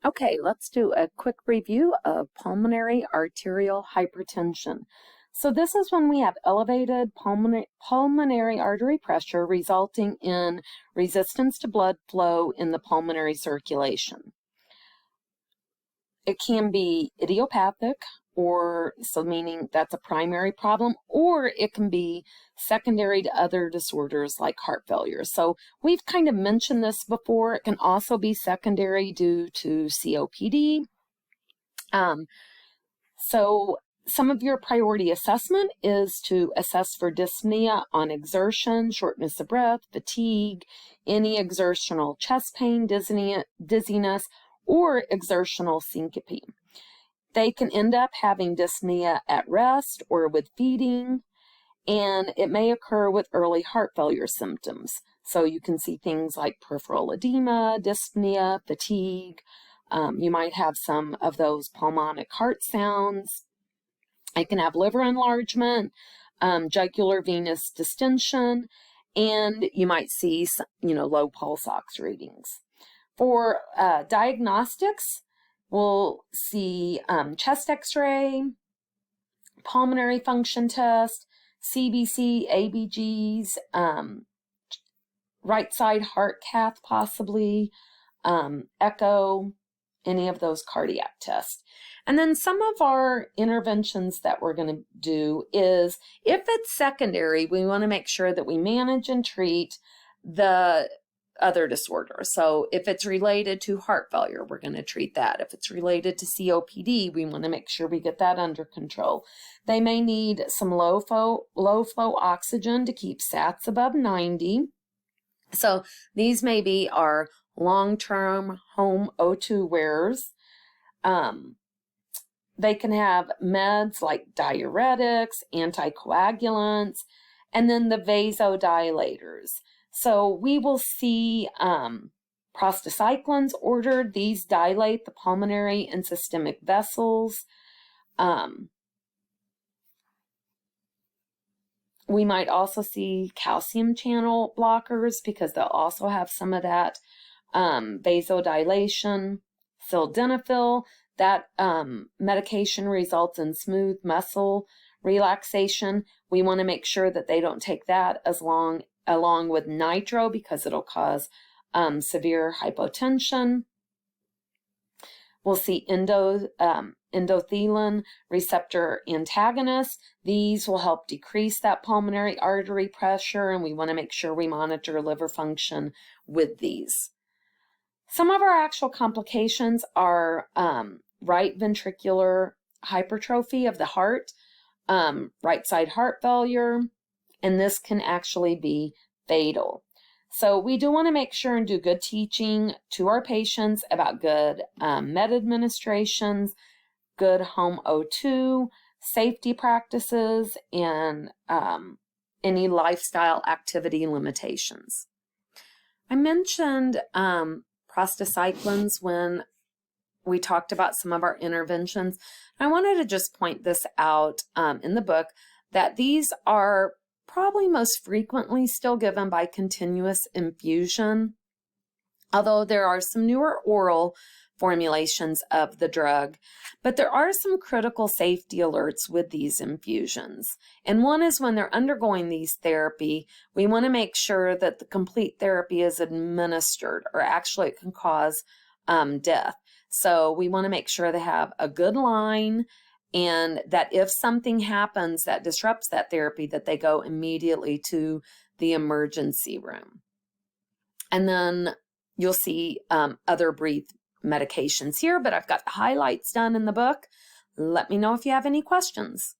Okay, let's do a quick review of pulmonary arterial hypertension. So this is when we have elevated pulmonary artery pressure resulting in resistance to blood flow in the pulmonary circulation. It can be idiopathic, meaning that's a primary problem, or it can be secondary to other disorders like heart failure. So we've kind of mentioned this before. It can also be secondary due to COPD. So some of your priority assessment is to assess for dyspnea on exertion, shortness of breath, fatigue, any exertional chest pain, dizziness, or exertional syncope. They can end up having dyspnea at rest or with feeding, and it may occur with early heart failure symptoms. So you can see things like peripheral edema, dyspnea, fatigue. You might have some of those pulmonic heart sounds. It can have liver enlargement, jugular venous distension, and you might see low pulse ox readings. For diagnostics, we'll see chest x-ray, pulmonary function test, CBC, ABGs, right side heart cath possibly, echo, any of those cardiac tests. And then some of our interventions that we're going to do is, if it's secondary, we want to make sure that we manage and treat the other disorder. So if it's related to heart failure, we're going to treat that. If it's related to COPD, we want to make sure we get that under control. They may need some low flow oxygen to keep SATs above 90. So these may be our long-term home O2 wearers. They can have meds like diuretics, anticoagulants, and then the vasodilators. So we will see prostacyclins ordered. These dilate the pulmonary and systemic vessels. We might also see calcium channel blockers because they'll also have some of that vasodilation. Sildenafil, that medication results in smooth muscle relaxation. We want to make sure that they don't take that along with nitro because it'll cause severe hypotension. We'll see endothelin receptor antagonists. These will help decrease that pulmonary artery pressure, and we want to make sure we monitor liver function with these. Some of our actual complications are right ventricular hypertrophy of the heart, right side heart failure, and this can actually be fatal. So we do want to make sure and do good teaching to our patients about good med administrations, good home O2, safety practices, and any lifestyle activity limitations. I mentioned prostacyclins when we talked about some of our interventions. I wanted to just point this out in the book that these are probably most frequently still given by continuous infusion, although there are some newer oral formulations of the drug. But there are some critical safety alerts with these infusions. And one is when they're undergoing these therapy, we want to make sure that the complete therapy is administered, or actually it can cause death. So we want to make sure they have a good line, and that if something happens that disrupts that therapy, that they go immediately to the emergency room. And then you'll see other brief medications here, but I've got the highlights done in the book. Let me know if you have any questions.